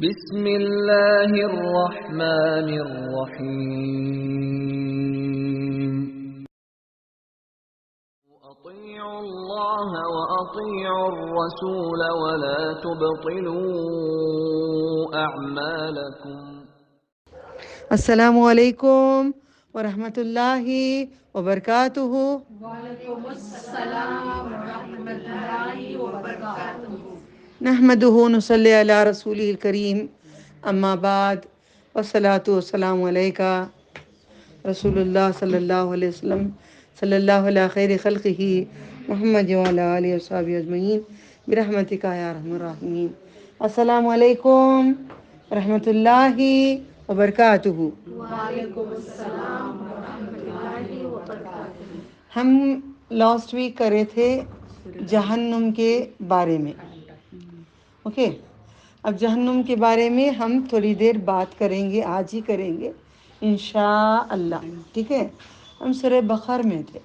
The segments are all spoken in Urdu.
بسم اللہ الرحمن الرحیم اطیعوا اللہ واطیعوا الرسول ولا تبطلوا اعمالکم۔ السلام علیکم ورحمۃ اللہ وبرکاتہ۔ وعلیکم السلام ورحمۃ اللہ وبرکاتہ۔ نحمدہ ونصلی علی رسولہ الکریم، اما بعد، والصلاۃ والسلام علیکہ رسول اللہ صلی اللہ علیہ وسلم، صلی اللہ علی خیر خلقہ محمد وعلی آلہ وصحبہ اجمعین برحمتک یا ارحم الراحمین۔ السلام علیکم ورحمۃ اللہ وبرکاتہ۔ وعلیکم السلام ورحمۃ اللہ وبرکاتہ۔ ہم لاسٹ ویک کرے تھے جہنم کے بارے میں، اوکے۔ اب جہنم کے بارے میں ہم تھوڑی دیر بات کریں گے، آج ہی کریں گے انشاءاللہ، ٹھیک ہے۔ ہم سورہ بقر میں تھے،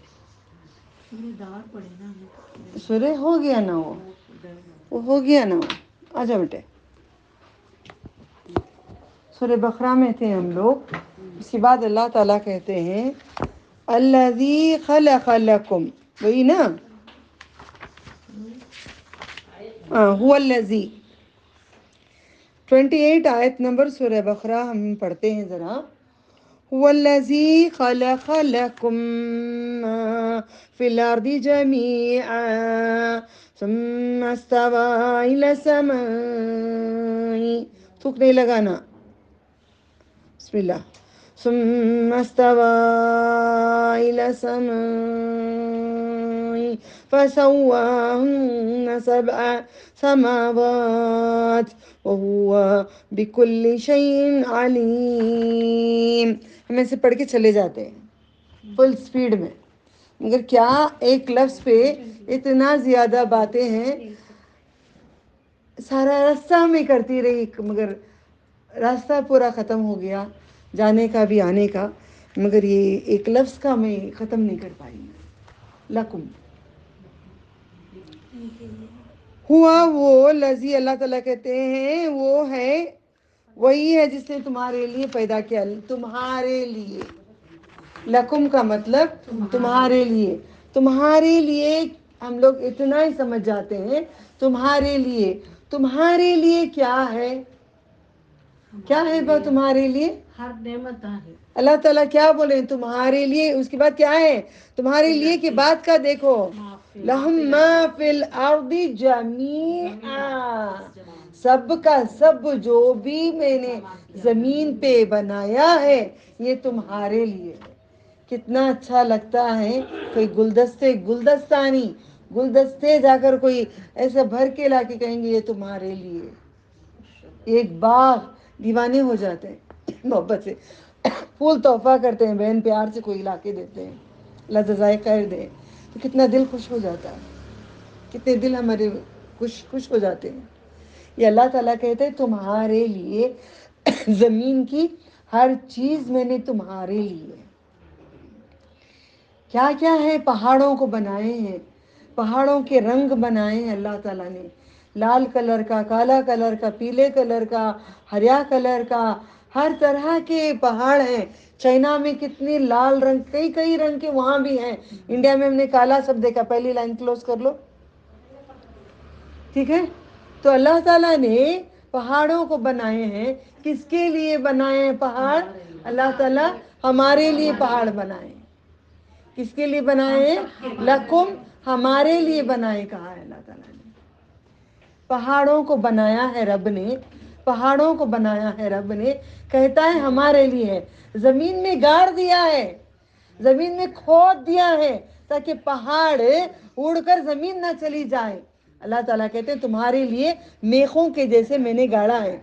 سورہ ہو گیا نا، وہ ہو گیا نا، آجا بیٹے۔ سورہ بقرہ میں تھے ہم لوگ۔ اس کے بعد اللہ تعالیٰ کہتے ہیں الذی خلق لکم، وہی نا، هو الذی 28 آیت نمبر سورہ بقرہ ہم پڑھتے ہیں ذرا۔ هو الذی خلق لکم ما فی الارض جمیعا ثم استوى الی السماء، تھوک نہیں لگانا، بسم اللہ۔ ثم استوى إلى السماء فسواهن سبع سماوات وهو بكل شيء عليم۔ ہم ایسے پڑھ کے چلے جاتے ہیں فل سپیڈ میں، مگر کیا ایک لفظ پہ اتنا زیادہ باتیں ہیں۔ سارا راستہ میں کرتی رہی، مگر راستہ پورا ختم ہو گیا، جانے کا بھی آنے کا، مگر یہ ایک لفظ کا میں ختم نہیں کر پائی۔ لکم ہوا، وہ لذی، اللہ تعالیٰ کہتے ہیں وہ ہے، وہی ہے جس نے تمہارے لیے پیدا کیا، تمہارے لیے۔ لکم کا مطلب تمہارے لیے، تمہارے لیے۔ ہم لوگ اتنا ہی سمجھ جاتے ہیں تمہارے لیے۔ تمہارے لیے کیا ہے؟ کیا ہے وہ تمہارے لیے؟ ہر نعمت ہے۔ اللہ تعالیٰ کیا بولے تمہارے لیے، اس کے بعد کیا ہے؟ تمہارے لیے کے بعد کا دیکھو، لہم ما فی الارض جمیعا، سب کا سب جو بھی میں نے زمین پہ بنایا ہے یہ تمہارے لیے ہے۔ کتنا اچھا لگتا ہے کوئی گلدستے جا کر کوئی ایسا بھر کے لا کے کہیں گے یہ تمہارے لیے۔ ایک باغ، دیوانے ہو جاتے ہیں محبت سے، پھول تحفہ کرتے ہیں، بہن پیار سے کوئی لا کے دیتے ہیں، اللہ جزائے خیر دے، تو کتنا دل خوش ہو جاتا ہے، کتنے دل ہمارے خوش ہو جاتے ہیں۔ یہ اللہ تعالیٰ کہتے ہیں تمہارے لیے زمین کی ہر چیز میں نے تمہارے لیے کیا کیا ہے، پہاڑوں کو بنائے ہیں، پہاڑوں کے رنگ بنائے ہیں اللہ تعالیٰ نے، لال کلر کا، کالا کلر کا، پیلے کلر کا، ہریا کلر کا، ہر طرح کے پہاڑ ہیں۔ چائنا میں کتنے لال رنگ، کئی رنگ کے وہاں بھی ہیں۔ انڈیا میں ہم نے کالا سب دیکھا۔ پہلی لائن کلوز کر لو، ٹھیک ہے۔ تو اللہ تعالیٰ نے پہاڑوں کو بنائے ہیں، کس کے لیے بنائے ہیں پہاڑ؟ اللہ تعالیٰ ہمارے لیے پہاڑ بنائے ہیں۔ کس کے لیے بنائے ہیں؟ لکم، ہمارے لیے بنائے، کہا ہے اللہ تعالیٰ نے۔ پہاڑوں کو بنایا ہے رب نے، پہاڑوں کو بنایا ہے رب نے، کہتا ہے ہمارے لیے ہے۔ زمین میں گاڑ دیا ہے، زمین میں کھود دیا ہے تاکہ پہاڑ اڑ کر زمین نہ چلی جائے۔ اللہ تعالیٰ کہتے ہیں تمہارے لیے میخوں کے جیسے میں نے گاڑا ہے،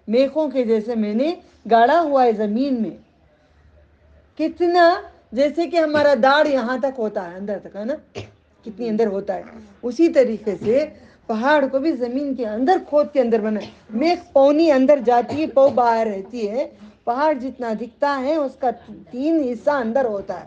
میخوں کے جیسے میں نے گاڑا ہوا ہے زمین میں۔ کتنا، جیسے کہ ہمارا داڑھ یہاں تک ہوتا ہے، اندر تک ہے نا، کتنی اندر ہوتا ہے، اسی طریقے سے پہاڑ کو بھی زمین کے اندر کھود کے اندر بنا ہے۔ میخ پونی اندر جاتی ہے، پو باہر رہتی ہے۔ پہاڑ جتنا دکھتا ہے اس کا 3 حصہ اندر ہوتا ہے۔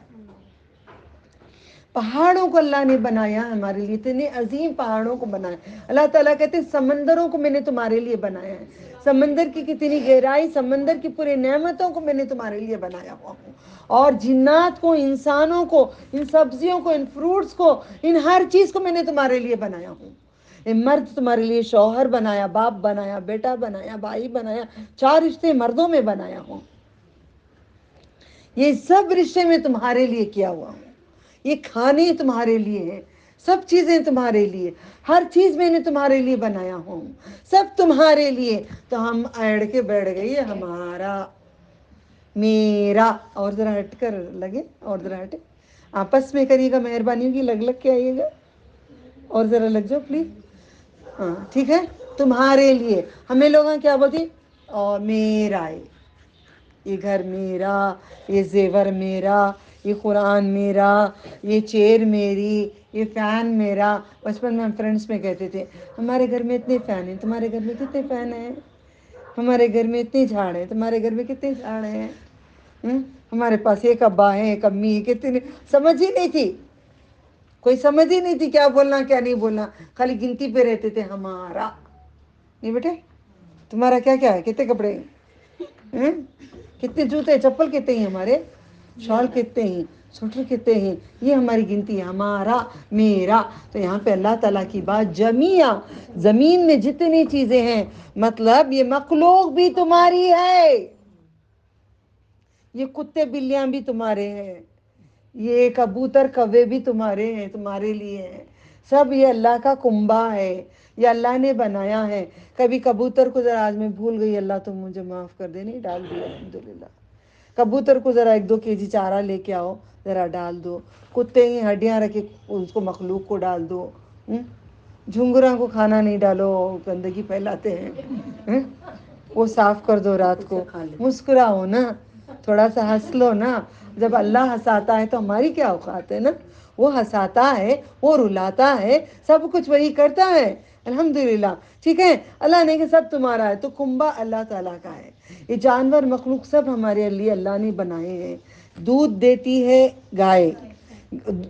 پہاڑوں کو اللہ نے بنایا ہمارے لیے، اتنے عظیم پہاڑوں کو بنایا. اللہ تعالیٰ کہتے ہیں سمندروں کو میں نے تمہارے لیے بنایا ہے. سمندر کی کتنی گہرائی، سمندر کی پورے نعمتوں کو میں نے تمہارے لیے بنایا ہوا ہوں. اور جنات کو، انسانوں کو، ان سبزیوں کو، ان فروٹس کو، ان ہر چیز کو میں نے تمہارے لیے بنایا ہوں. مرد تمہارے لیے شوہر بنایا، باپ بنایا، بیٹا بنایا، بھائی بنایا، 4 رشتے مردوں میں بنایا ہوں. یہ سب رشتے میں تمہارے لیے کیا ہوا ہوں. یہ کھانے تمہارے لیے ہیں، سب چیزیں تمہارے لیے، ہر چیز میں نے تمہارے لیے بنایا ہوں، سب تمہارے لیے. تو ہم ایڑ کے بیٹھ گئی ہمارا، میرا. اور ذرا ہٹ کر لگے، اور ذرا ہٹے، آپس میں کریے گا، مہربانی ہوگی، لگ کے آئیے گا، اور ذرا لگ جاؤ پلیز. ہاں ٹھیک ہے. تمہارے لیے. ہمیں لوگ کیا بولتی؟ اور میرا ہے، یہ گھر میرا، یہ زیور میرا، یہ قرآن میرا، یہ چیئر میری، یہ فین میرا. بچپن میں ہم فرینڈس میں کہتے تھے ہمارے گھر میں اتنے فین ہیں، تمہارے گھر میں کتنے فین ہیں؟ ہمارے گھر میں اتنے جھاڑ ہیں، تمہارے گھر میں کتنے جھاڑ ہیں؟ ہمارے پاس ایک ابا ہے، ایک امی ہے. کتنے سمجھ ہی نہیں تھی، کوئی سمجھ ہی نہیں تھی کیا بولنا کیا نہیں بولنا، خالی گنتی پہ رہتے تھے. ہمارا نہیں بیٹے، تمہارا کیا کیا ہے؟ کتنے کپڑے ہیں؟ کتنے جوتے چپل کتنے ہیں؟ ہمارے شال کتنے ہیں؟ سوٹر کتنے ہیں؟ یہ ہماری گنتی ہے، ہمارا، میرا. تو یہاں پہ اللہ تعالیٰ کی بات جمیع، زمین میں جتنی چیزیں ہیں، مطلب یہ مخلوق بھی تمہاری ہے، یہ کتے بلیاں بھی تمہارے ہیں، یہ کبوتر کوے بھی تمہارے ہیں، تمہارے لیے ہیں. سب یہ اللہ کا کنبہ ہے، یہ اللہ نے بنایا ہے. کبھی کبوتر کو ذرا، آج میں بھول گئی، اللہ تم مجھے معاف کر دے، نہیں ڈال دیا الحمدللہ. کبوتر کو ذرا 1-2 kg چارہ لے کے آؤ، ذرا ڈال دو. کتے کی ہڈیاں رکھے، اس کو مخلوق کو ڈال دو. جھنگراں کو کھانا نہیں ڈالو، گندگی پھیلاتے ہیں. وہ صاف کر دو رات کو. مسکراؤ نا، تھوڑا سا ہنس لو نا. جب اللہ ہنساتا ہے تو ہماری کیا اوقات ہے نا. وہ ہنساتا ہے، وہ رلاتا ہے، سب کچھ وہی کرتا ہے. الحمدللہ. ٹھیک ہے. اللہ نے کہ سب تمہارا ہے، تو کنبہ اللہ تعالیٰ کا ہے. یہ جانور مخلوق سب ہمارے لیے اللہ نے بنائے ہیں. دودھ دیتی ہے گائے،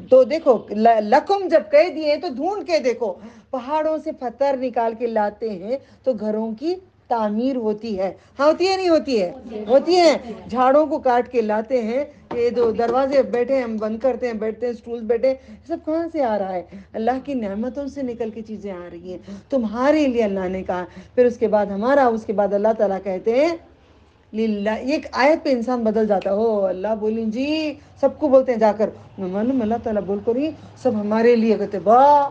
تو دیکھو لکم جب کہہ دیے تو ڈھونڈ کے دیکھو. پہاڑوں سے پتھر نکال کے لاتے ہیں تو گھروں کی تعمیر ہوتی ہے. ہاں ہوتی ہے نہیں ہوتی ہے؟ ہوتی ہے. جھاڑوں کو کاٹ کے لاتے ہیں، یہ دو دروازے بیٹھے ہم بند کرتے ہیں، بیٹھتے ہیں اسٹول بیٹھے، سب کہاں سے آ رہا ہے؟ اللہ کی نعمتوں سے نکل کے چیزیں آ رہی ہیں. تمہارے لیے اللہ نے کہا. پھر اس کے بعد ہمارا، اس کے بعد اللہ تعالیٰ کہتے ہیں للہ. ایک آیت پہ انسان بدل جاتا ہے. او اللہ بولیں جی، سب کو بولتے ہیں جا کر، معلوم اللہ تعالیٰ بول کر ہی سب ہمارے لیے کہتے، واہ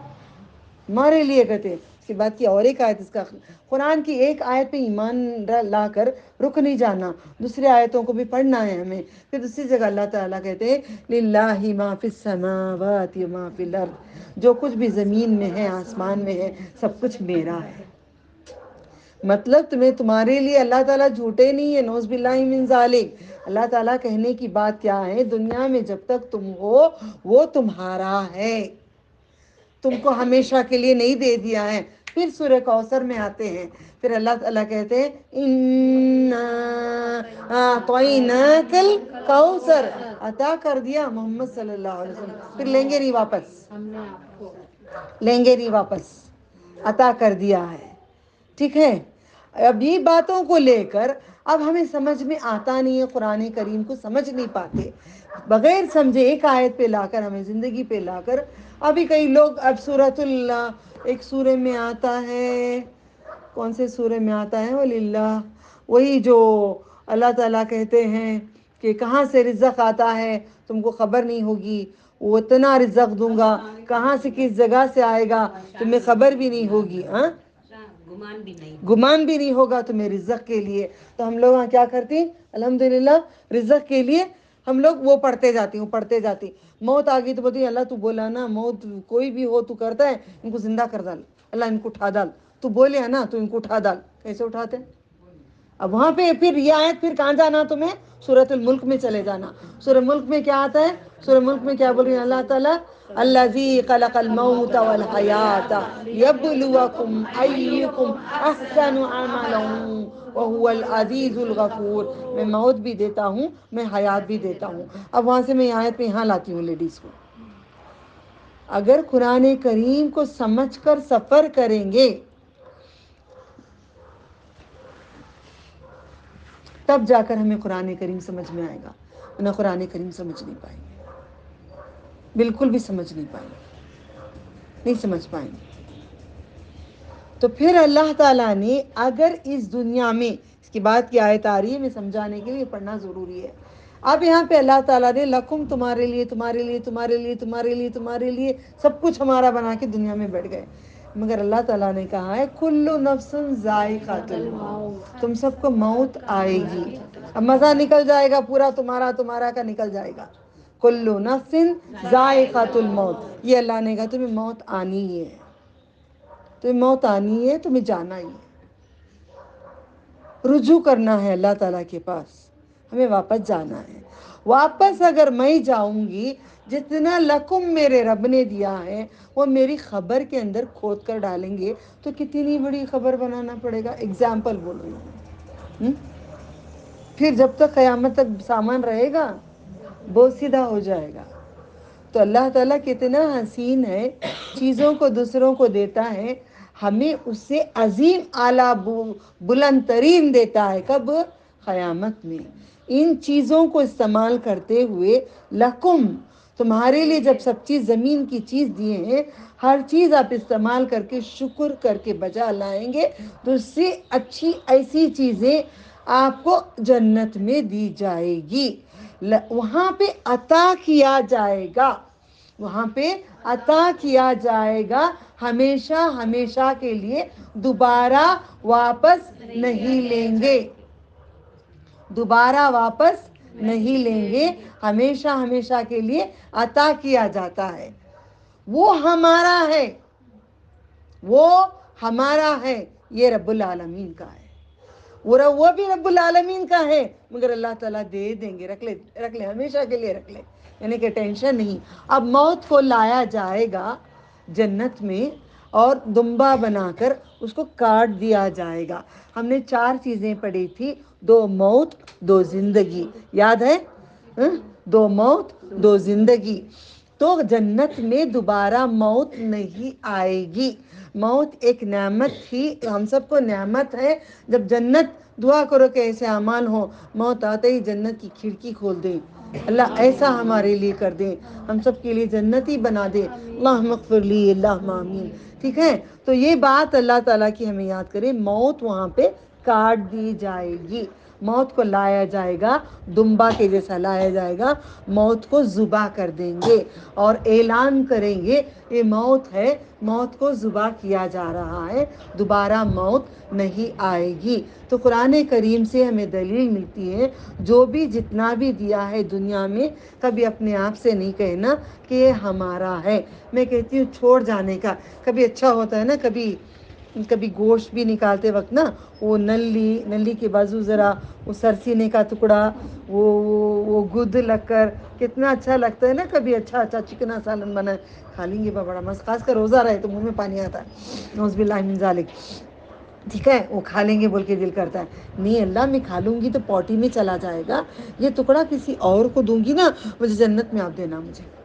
ہمارے لیے کہتے. اس کے بعد کی اور ایک آیت، اس کا قرآن کی ایک آیت پہ ایمان لا کر رک نہیں جانا، دوسری آیتوں کو بھی پڑھنا ہے ہمیں. پھر دوسری جگہ اللہ تعالیٰ کہتے ہیں للہ ما فی السماوات و ما فی الارض. جو کچھ بھی زمین میں ہے، آسمان میں ہے، سب کچھ میرا ہے. مطلب تمہارے لیے اللہ تعالیٰ جھوٹے نہیں ہے، نعوذ باللہ من ذالک. اللہ تعالیٰ کہنے کی بات کیا ہے؟ دنیا میں جب تک تم ہو وہ تمہارا ہے، تم کو ہمیشہ کے لیے نہیں دے دیا ہے. پھر سورہ کوثر میں آتے ہیں، پھر اللہ تعالیٰ کہتے ہیں اِنَّا أَعْطَيْنَاكَ الْكَوْثَرَ. عطا کر دیا محمد صلی اللہ علیہ وسلم. پھر لیں گے نہیں واپس، لیں گے نہیں واپس، عطا کر دیا ہے. ٹھیک ہے. اب یہ باتوں کو لے کر اب ہمیں سمجھ میں آتا نہیں ہے، قرآن کریم کو سمجھ نہیں پاتے، بغیر سمجھے ایک آیت پہ لا کر، ہمیں زندگی پہ لا کر. ابھی کئی لوگ اب سورۃ اللہ، ایک سورے میں آتا ہے، کون سے سورے میں آتا ہے وللہ، وہی جو اللہ تعالیٰ کہتے ہیں کہ کہاں سے رزق آتا ہے تم کو خبر نہیں ہوگی، وہ اتنا رزق دوں گا، کہاں سے کس جگہ سے آئے گا تمہیں خبر بھی نہیں ہوگی، گمان بھی نہیں ہوگا تمہیں رزق کے لیے. تو ہم لوگ کیا کرتی، الحمدللہ رزق کے لیے ہم لوگ وہ پڑھتے جاتی. موت آ گئی تو بولتی اللہ تو بولا نا، موت کوئی بھی ہو تو کرتا ہے، ان کو زندہ کر ڈال، اللہ ان کو اٹھا ڈال، تو بولے ہے نا تو ان کو اٹھا ڈال. کیسے اٹھاتے؟ اب وہاں پہ پھر یہ آیت، پھر کہاں جانا تمہیں؟ سورۃ الملک میں چلے جانا. سورہ ملک میں کیا آتا ہے؟ سورہ ملک میں کیا بول رہی ہیں اللہ تعالیٰ؟ الذی خلق الموت والحیات لیبلوکم ایکم احسن عملا وهو العزیز الغفور. میں موت بھی دیتا ہوں، میں حیات بھی دیتا ہوں. اب وہاں سے میں آیت پہ یہاں لاتی ہوں لیڈیز کو. اگر قرآن کریم کو سمجھ کر سفر کریں گے تب جا کر ہمیں قرآن کریم سمجھ میں آئے گا، ورنہ قرآن کریم سمجھ نہیں پائیں گے، بالکل بھی سمجھ نہیں پائیں گے، نہیں سمجھ پائیں گے۔ تو پھر اللہ تعالیٰ نے اگر اس دنیا میں، اس کی بات کی آیت آ رہی ہے، میں سمجھانے کے لیے پڑھنا ضروری ہے۔ اب یہاں پہ اللہ تعالیٰ نے لکم، تمہارے لیے، تمہارے لیے، تمہارے لیے، تمہارے لیے، تمہارے لیے، سب کچھ ہمارا بنا کے دنیا میں بیٹھ گئے، مگر اللہ تعالیٰ نے کہا ہے کل نفس ذائقۃ الموت، تم سب کو موت آئے گی۔ اب مزہ نکل جائے گا پورا، تمہارا کا نکل جائے گا۔ کل نفس ذائقۃ الموت، یہ اللہ نے کہا تمہیں موت آنی ہی ہے، تمہیں موت آنی ہے، تمہیں جانا ہی ہے، رجوع کرنا ہے اللہ تعالیٰ کے پاس، ہمیں واپس جانا ہے۔ واپس اگر میں جاؤں گی، جتنا لکم میرے رب نے دیا ہے وہ میری خبر کے اندر کھود کر ڈالیں گے تو کتنی بڑی خبر بنانا پڑے گا۔ اگزامپل بول رہی ہوں، پھر جب تک قیامت تک سامان رہے گا بوسیدہ ہو جائے گا۔ تو اللہ تعالیٰ کتنا حسین ہے، چیزوں کو دوسروں کو دیتا ہے، ہمیں اس سے عظیم اعلیٰ بلند ترین دیتا ہے، کب؟ قیامت میں۔ ان چیزوں کو استعمال کرتے ہوئے لکم، تمہارے لیے جب سب چیز زمین کی چیز دیے ہیں، ہر چیز آپ استعمال کر کے شکر کر کے بجا لائیں گے تو اس سے اچھی ایسی چیزیں آپ کو جنت میں دی جائے گی، وہاں پہ عطا کیا جائے گا، وہاں پہ عطا کیا جائے گا، ہمیشہ ہمیشہ کے لیے دوبارہ واپس نہیں لیں گے، دوبارہ واپس نہیں لیں گے، ہمیشہ ہمیشہ کے لیے عطا کیا جاتا ہے۔ وہ ہمارا ہے، وہ ہمارا ہے، یہ رب العالمین کا ہے، وہ بھی رب العالمین کا ہے، مگر اللہ تعالیٰ دے دیں گے، رکھ لے ہمیشہ کے لیے رکھ لے، یعنی کہ ٹینشن نہیں۔ اب موت کو لایا جائے گا جنت میں اور دمبا بنا کر اس کو کاٹ دیا جائے گا۔ ہم نے 4 چیزیں پڑھی تھی، 2 موت 2 زندگی، یاد ہے؟ 2 موت 2 زندگی۔ تو جنت میں دوبارہ موت نہیں آئے گی۔ موت ایک نعمت تھی، ہم سب کو نعمت ہے۔ جب جنت، دعا کرو کہ ایسے اعمال ہو، موت آتے ہی جنت کی کھڑکی کھول دیں، اللہ ایسا ہمارے لیے کر دیں، ہم سب کے لیے جنتی بنا دے، اللہم اغفر لی، اللہم آمین۔ ٹھیک ہے، تو یہ بات اللہ تعالیٰ کی ہمیں یاد کریں، موت وہاں پہ کاٹ دی جائے گی، موت کو لایا جائے گا، دمبا کے جیسا لایا جائے گا، موت کو ذبح کر دیں گے اور اعلان کریں گے یہ موت ہے، موت کو ذبح کیا جا رہا ہے، دوبارہ موت نہیں آئے گی۔ تو قرآن کریم سے ہمیں دلیل ملتی ہے، جو بھی جتنا بھی دیا ہے دنیا میں، کبھی اپنے آپ سے نہیں کہنا کہ یہ ہمارا ہے۔ میں کہتی ہوں چھوڑ جانے کا، کبھی اچھا ہوتا ہے نا، کبھی گوشت بھی نکالتے وقت نا، وہ نلی کے بازو ذرا وہ سرسینے کا ٹکڑا، وہ گد لگ کر کتنا اچھا لگتا ہے نا، کبھی اچھا چکنا سالن بنا کھا لیں گے، بڑا مست، خاص کر روزہ رہے تو منہ میں پانی آتا ہے، نعوذ باللہ من ذالک، ٹھیک ہے، وہ کھا لیں گے بول کے دل کرتا ہے، نہیں اللہ میں کھا لوں گی تو پوٹی میں چلا جائے گا، یہ ٹکڑا کسی اور کو دوں گی نا، مجھے جنت میں آپ دینا مجھے۔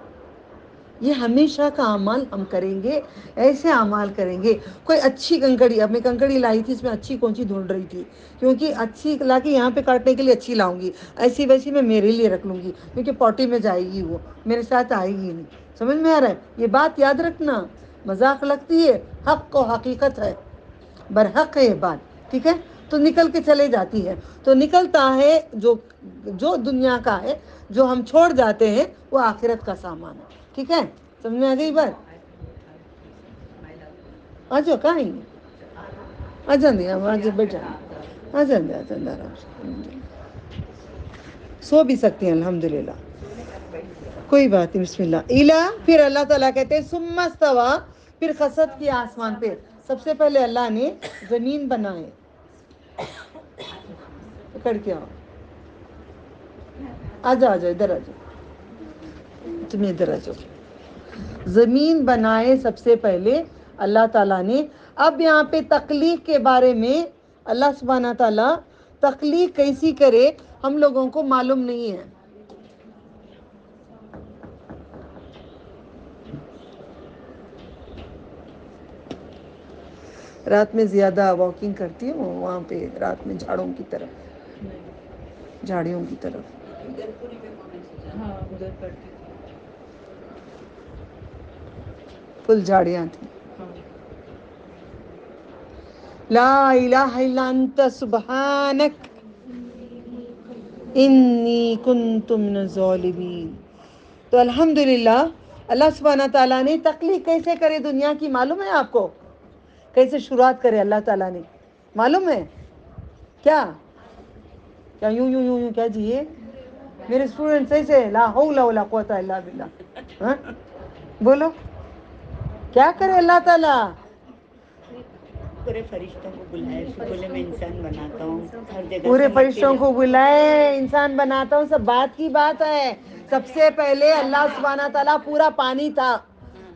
یہ ہمیشہ کا اعمال ہم کریں گے، ایسے اعمال کریں گے۔ کوئی اچھی کنکڑی، اب میں کنکڑی لائی تھی، اس میں اچھی کون سی ڈھونڈ رہی تھی، کیونکہ اچھی لا کے یہاں پہ کاٹنے کے لیے اچھی لاؤں گی، ایسی ویسی میں میرے لیے رکھ لوں گی، کیونکہ پوٹی میں جائے گی، وہ میرے ساتھ آئے گی نہیں۔ سمجھ میں آ رہا ہے؟ یہ بات یاد رکھنا، مذاق لگتی ہے، حق و حقیقت ہے، برحق ہے یہ بات، ٹھیک ہے؟ تو نکل کے چلے جاتی ہے، تو نکلتا ہے جو دنیا کا ہے، جو ہم چھوڑ جاتے ہیں وہ آخرت کا سامان ہے، ٹھیک ہے؟ سمجھ میں آ گئی بات؟ آ جاؤ، کہاں ہیں؟ آ جاندے، آج بیٹھ جانا، آ جاندے، آرام سے سو بھی سکتے ہیں الحمدللہ، کوئی بات نہیں، بسم اللہ الہ۔ پھر اللہ تعالیٰ کہتے ہیں ثم استوى، پھر خسف کیا آسمان پہ۔ سب سے پہلے اللہ نے زمین بنائے، پکڑ کے آؤ، آ جاؤ ادھر آ جاؤ، تمہیں ادھر آ جاؤ۔ زمین بنائے سب سے پہلے اللہ تعالیٰ نے۔ اب یہاں پہ تخلیق کے بارے میں اللہ سبحانہ تعالیٰ تخلیق کیسی کرے ہم لوگوں کو معلوم نہیں ہے۔ رات میں زیادہ واکنگ کرتی ہوں وہاں پہ رات میں جھاڑوں کی طرف جھاڑیوں کی طرف ہاں ادھر کرتی تھی فل جھاڑیاں تھیں ہاں لا الہ الا انت سبحانک انی کنت من الظالمین. تو الحمدللہ اللہ سبحانہ تعالیٰ نے تخلیق کیسے کرے دنیا کی معلوم ہے آپ کو؟ کیسے شروعات کرے اللہ تعالیٰ نے معلوم ہے کیا؟ کیا یوں یوں یوں یوں کیا جی یہ میرے اسٹوڈنٹ ایسے لا حول ولا قوت الا باللہ ہاں بولو کیا کرے اللہ تعالیٰ؟ پورے فرشتوں کو بلائے پھر بولے میں انسان بناتا ہوں ہر جگہ پورے سمیٹ کے فرشتوں کو بلائے انسان بناتا ہوں. سب بات کی بات ہے. سب سے پہلے اللہ سبحانہ تعالیٰ پورا پانی تھا.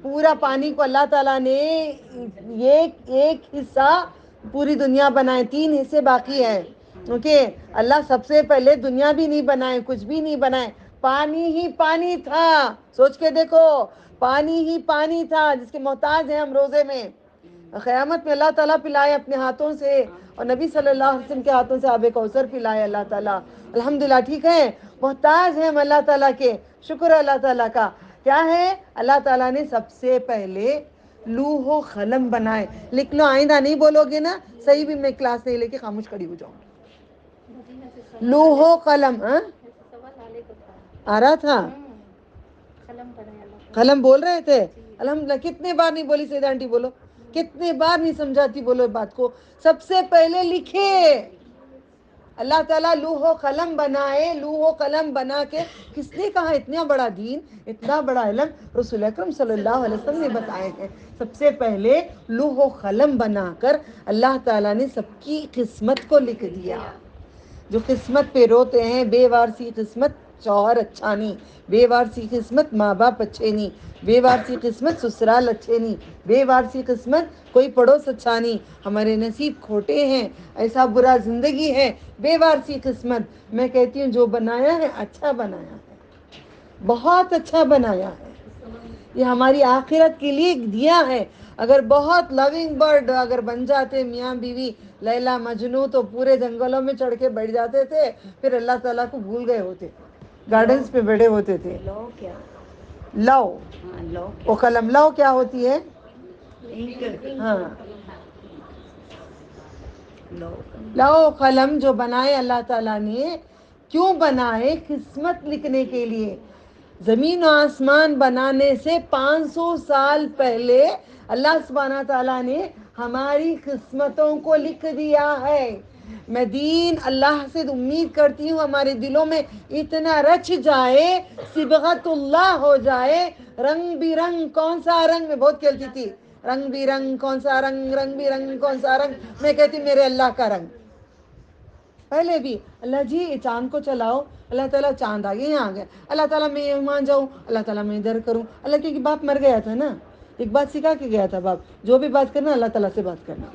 پورا پانی کو اللہ تعالیٰ نے ایک حصہ پوری دنیا بنائے 3 حصے باقی ہے. اوکے اللہ سب سے پہلے دنیا بھی نہیں بنائے کچھ بھی نہیں بنائے پانی ہی پانی تھا. سوچ کے دیکھو پانی ہی پانی تھا جس کے محتاج ہیں ہم روزے میں. قیامت میں اللہ تعالیٰ پلائے اپنے ہاتھوں سے اور نبی صلی اللہ علیہ وسلم کے ہاتھوں سے آب کوثر پلائے اللہ تعالیٰ. الحمدللہ ٹھیک ہے محتاج ہیں ہم اللہ تعالیٰ کے. شکر ہے اللہ تعالیٰ کا. کیا ہے اللہ تعالیٰ نے سب سے پہلے لوح و قلم بنائے. لکھ لو آئندہ نہیں بولو گے نا صحیح بھی میں کلاس نہیں لے کے خاموش کھڑی ہو جاؤں گی. لوح و قلم آ رہا تھا قلم بول رہے تھے الحمدللہ. کتنے بار نہیں بولی سیدہ آنٹی بولو کتنے بار نہیں سمجھاتی بولو بات کو. سب سے پہلے لکھے اللہ تعالیٰ لوح و قلم بنائے. لوح و قلم بنا کے کس نے کہا اتنا بڑا دین اتنا بڑا علم رسول اکرم صلی اللہ علیہ وسلم نے بتائے ہیں. سب سے پہلے لوح و قلم بنا کر اللہ تعالیٰ نے سب کی قسمت کو لکھ دیا. جو قسمت پہ روتے ہیں بے وارسی قسمت شوہر اچھا نہیں, بے وارسی قسمت ماں باپ اچھے نہیں, بے وارسی قسمت سسرال اچھے نہیں, بے وارسی قسمت کوئی پڑوس اچھا نہیں, ہمارے نصیب کھوٹے ہیں, ایسا برا زندگی ہے, بے وارسی قسمت. میں کہتی ہوں جو بنایا ہے اچھا بنایا ہے, بہت اچھا بنایا ہے. یہ ہماری آخرت کے لیے دیا ہے. اگر بہت لونگ برڈ اگر بن جاتے میاں بیوی لیلا مجنو تو پورے جنگلوں میں چڑھ کے بیٹھ جاتے تھے, پھر اللہ تعالیٰ کو بھول گئے ہوتے, گارڈنز پہ بیٹھے ہوتے تھے. لو کیا لو ہاں لو وہ قلم لو کیا ہوتی ہے؟ کیا ہاں لو لو قلم جو بنائے اللہ تعالیٰ نے کیوں بنائے؟ قسمت لکھنے کے لیے. زمین و آسمان بنانے سے 500 سال پہلے اللہ سبحانہ تعالیٰ نے ہماری قسمتوں کو لکھ دیا ہے. میں دین اللہ سے امید کرتی ہوں ہمارے دلوں میں اتنا رچ جائے, صبغت اللہ ہو جائے. رنگ برنگ کون سا رنگ میں بہت کھیلتی تھی, رنگ برنگ کون سا رنگ, رنگ برنگ کون سا رنگ. میں کہتی میرے اللہ کا رنگ. پہلے بھی اللہ جی چاند کو چلاؤ, اللہ تعالیٰ چاند آ گیا یہاں آ گیا, اللہ تعالیٰ میں وہاں جاؤں, اللہ تعالیٰ میں ادھر کروں. اللہ کیونکہ باپ مر گیا تھا نا, ایک بات سکھا کے گیا تھا باپ, جو بھی بات کرنا اللہ تعالیٰ سے بات کرنا.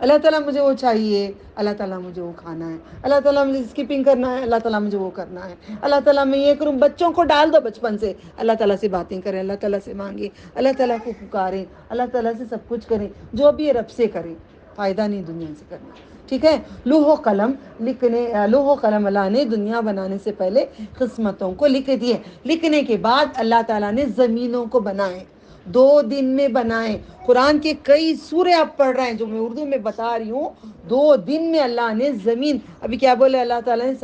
اللہ تعالیٰ مجھے وہ چاہیے, اللہ تعالیٰ مجھے وہ کھانا ہے, اللہ تعالیٰ مجھے اسکپنگ کرنا ہے, اللہ تعالیٰ مجھے وہ کرنا ہے, اللہ تعالیٰ میں یہ کروں. بچوں کو ڈال دو بچپن سے اللہ تعالیٰ سے باتیں کریں, اللہ تعالیٰ سے مانگیں, اللہ تعالیٰ کو پکاریں, اللہ تعالیٰ سے سب کچھ کریں. جو بھی رب سے کریں, فائدہ نہیں دنیا سے کرنا. ٹھیک ہے. لوح و قلم لکھنے, لوح و قلم اللہ نے دنیا بنانے سے پہلے قسمتوں کو لکھ دیے. لکھنے کے بعد اللہ تعالیٰ نے زمینوں کو بنائے, 2 دن میں بنائے. قرآن کے کئی سورے آپ پڑھ رہے ہیں جو میں اردو میں بتا رہی ہوں, 2 دن میں اللہ نے زمین. ابھی کیا بولے اللہ تعالیٰ نے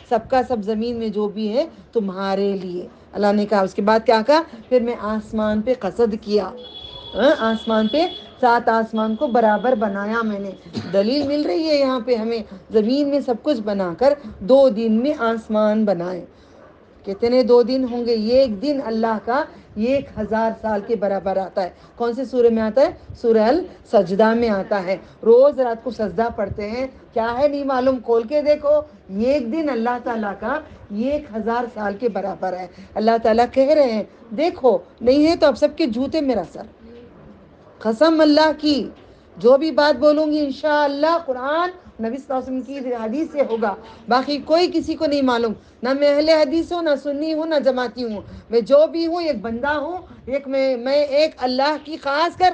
سب کا سب زمین میں جو بھی ہے تمہارے لیے. اللہ نے کہا, اس کے بعد کیا کہا, پھر میں آسمان پہ قصد کیا, آسمان پہ 7 آسمان کو برابر بنایا میں نے. دلیل مل رہی ہے یہاں پہ ہمیں, زمین میں سب کچھ بنا کر 2 دن میں آسمان بنائے. کتنے 2 دن ہوں گے؟ ایک دن اللہ کا 1000 سال کے برابر آتا ہے. کون سے سورہ میں آتا ہے؟ سورہ السجدہ میں آتا ہے. روز رات کو سجدہ پڑھتے ہیں, کیا ہے نہیں معلوم, کھول کے دیکھو. ایک دن اللہ تعالیٰ کا 1000 سال کے برابر ہے. اللہ تعالیٰ کہہ رہے ہیں دیکھو, نہیں ہے تو اب سب کے جوتے میرا سر. قسم اللہ کی, جو بھی بات بولوں گی انشاءاللہ قرآن نبی صلی اللہ علیہ وسلم کی حدیث سے ہوگا. باقی کوئی کسی کو نہیں معلوم, نہ میں اہل حدیث ہوں, نہ سنی ہوں, نہ جماعتی ہوں. میں جو بھی ہوں ایک بندہ ہوں, میں ایک اللہ کی خاص کر